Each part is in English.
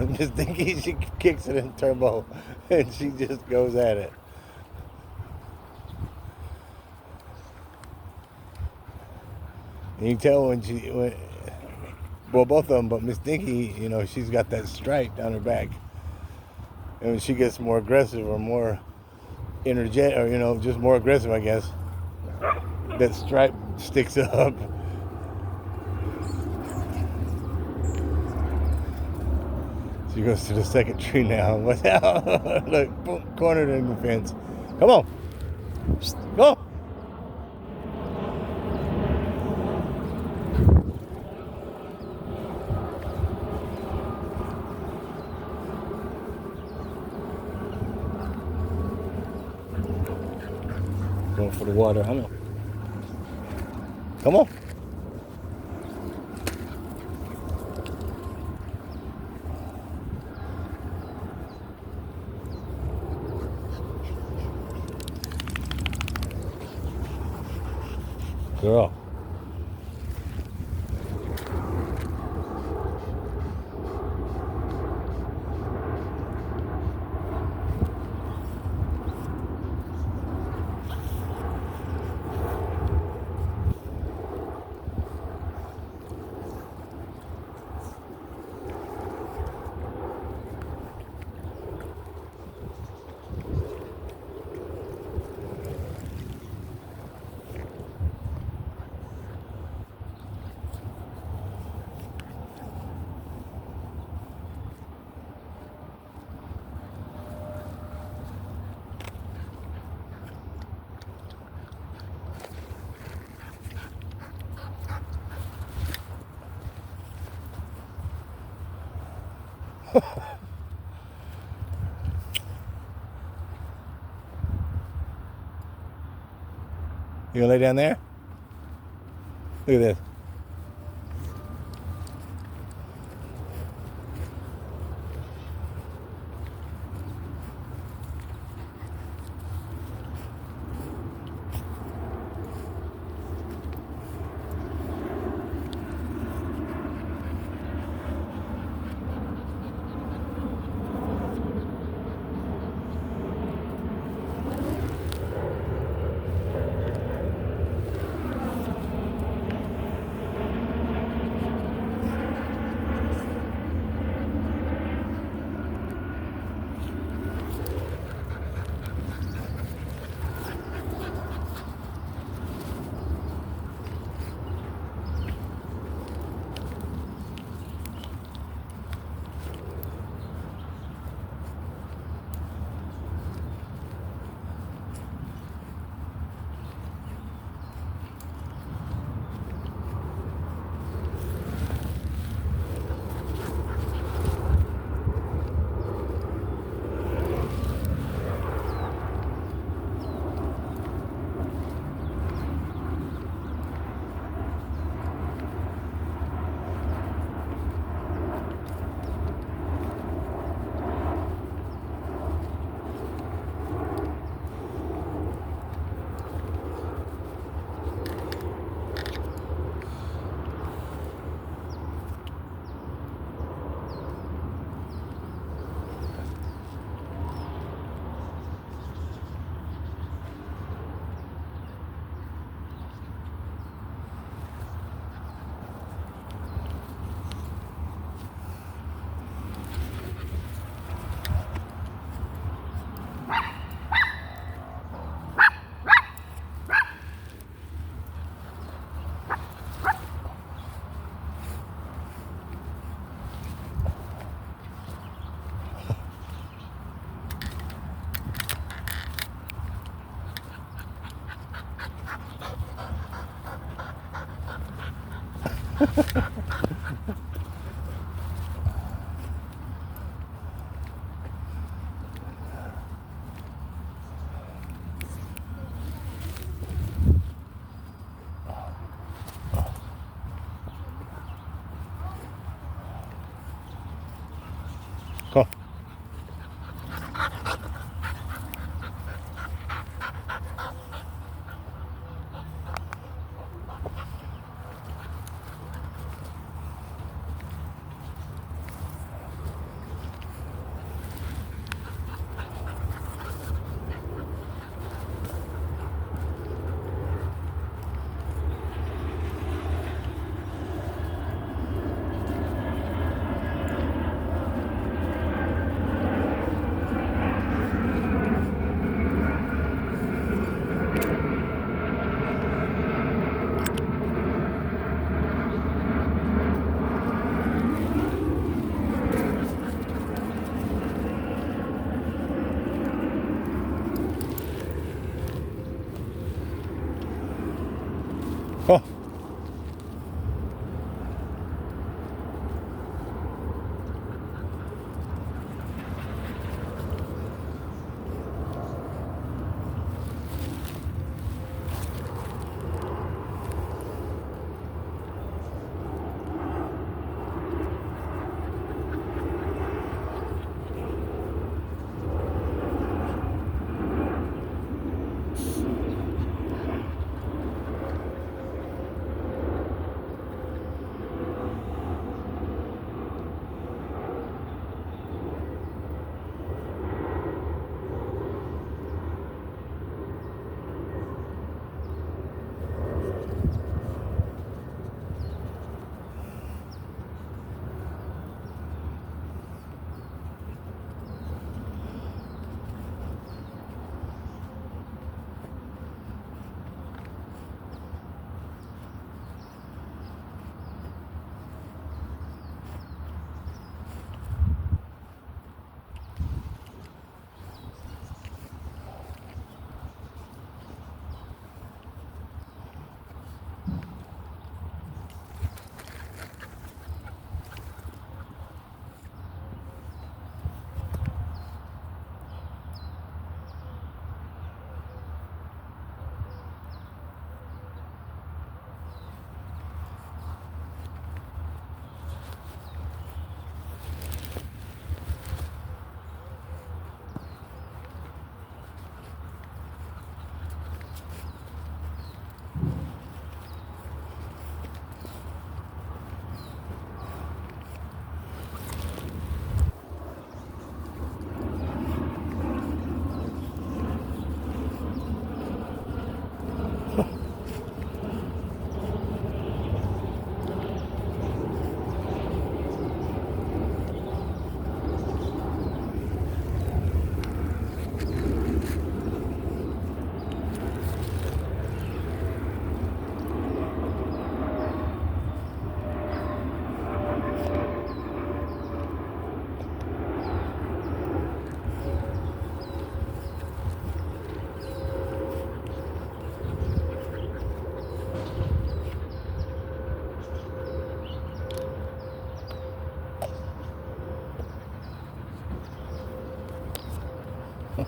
Miss Dinky, she kicks it in turbo, and she just goes at it. And you can tell well, both of them, but Miss Dinky, she's got that stripe down her back. And when she gets more aggressive or more energetic, or, just more aggressive, I guess, that stripe sticks up. She goes to the second tree now. Watch out. Look, boom, cornered in the fence. Come on. Go. Going for the water, I know. Come on. Girl. You gonna lay down there? Look at this. Come on. Oh,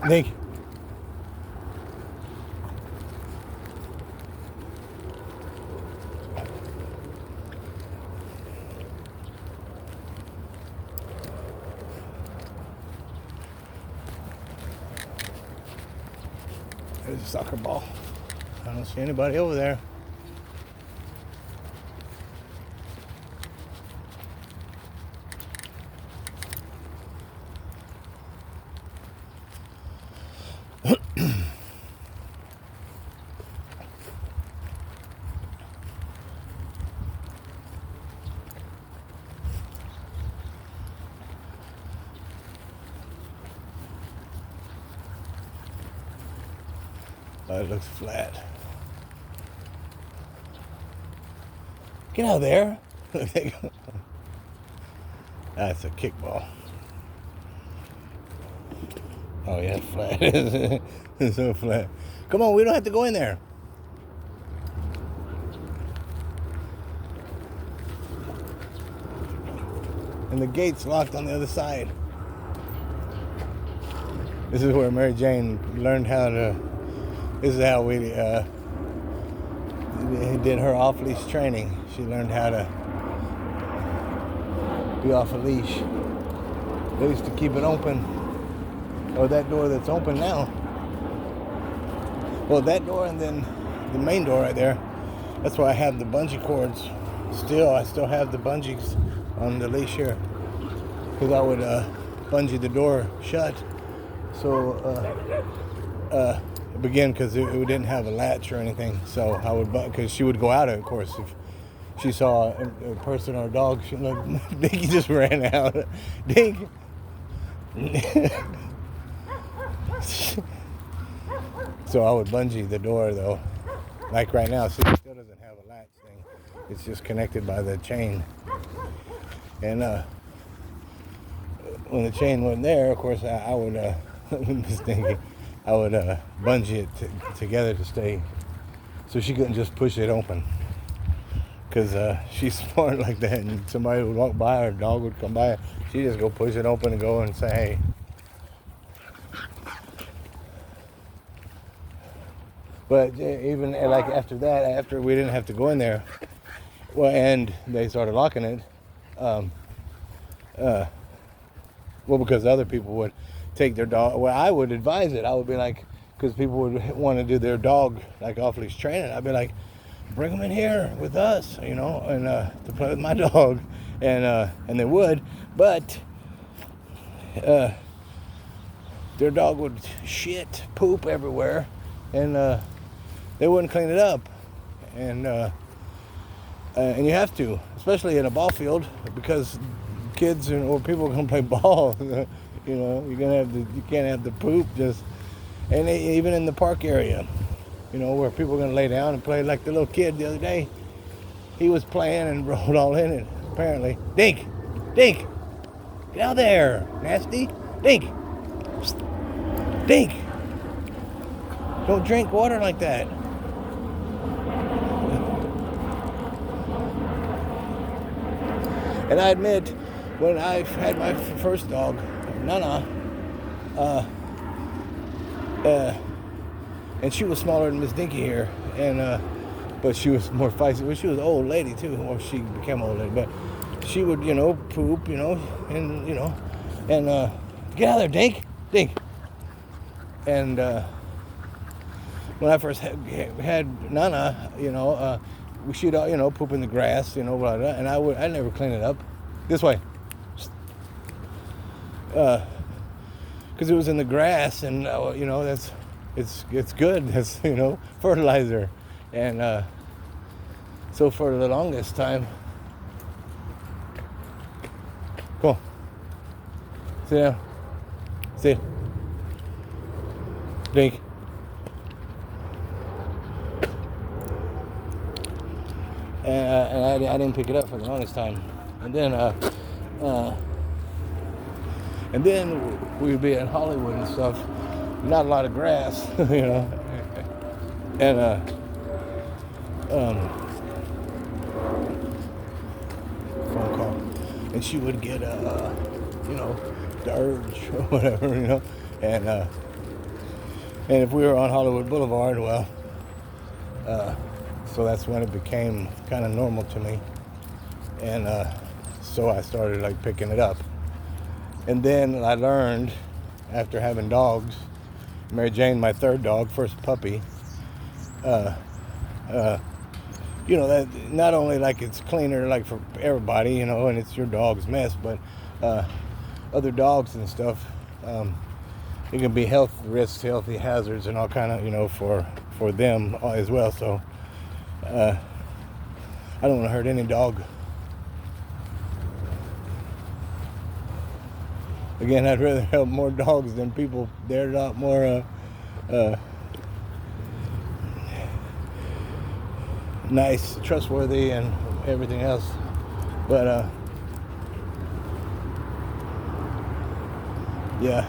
thank you. There's a soccer ball. I don't see anybody over there. It looks flat. Get out of there. That's a kickball. Oh yeah, flat. It's so flat. Come on, we don't have to go in there. And the gate's locked on the other side. This is where Mary Jane learned how to. This is how we did her off-leash training. She learned how to be off a leash. They used to keep it open, or that door that's open now. Well, that door and then the main door right there. That's why I have the bungee cords. I still have the bungees on the leash here, because I would bungee the door shut. So again, because it didn't have a latch or anything. So I would, because she would go out, of course, if she saw a person or a dog. Dinky just ran out. Dinky. So I would bungee the door though, like right now. See, it still doesn't have a latch thing. It's just connected by the chain. And when the chain wasn't there, of course, I would Miss Dinky, I would bungee it together to stay, so she couldn't just push it open. Because she's smart like that, and somebody would walk by, or a dog would come by, she'd just go push it open and go and say, hey. But even like after that, after we didn't have to go in there, well, and they started locking it, well, because other people would take their dog. Well, I would advise it. I would be like, because people would want to do their dog like off-leash training. I'd be like, bring them in here with us, and to play with my dog, and they would, but their dog would shit, poop everywhere, and they wouldn't clean it up, and you have to, especially in a ball field, because kids or people are gonna play ball. You can't have the poop just, and even in the park area, where people are gonna lay down and play. Like the little kid the other day, he was playing and rolled all in it. Apparently, Dink, get out there, nasty, Dink, don't drink water like that. And I admit, when I had my first dog, Nana, and she was smaller than Miss Dinky here, and but she was more feisty. Well, she was an old lady too, or she became old lady. But she would, poop, and get out of there, Dink. And when I first had Nana, she'd poop in the grass, blah, blah, and I'd never clean it up. This way. Because it was in the grass, and it's good. That's fertilizer, and so for the longest time. Come on, sit down, sit, drink. And I didn't pick it up for the longest time, and then we'd be in Hollywood and stuff, not a lot of grass, and phone call, and she would get the urge or whatever, and if we were on Hollywood Boulevard, well, so that's when it became kind of normal to me, and so I started like picking it up. And then I learned, after having dogs, Mary Jane, my third dog, first puppy, that not only like it's cleaner like for everybody, and it's your dog's mess, but other dogs and stuff, it can be health risks, healthy hazards, and all kind of, for them as well. So I don't want to hurt any dog. Again, I'd rather help more dogs than people. They're a lot more nice, trustworthy, and everything else. But yeah.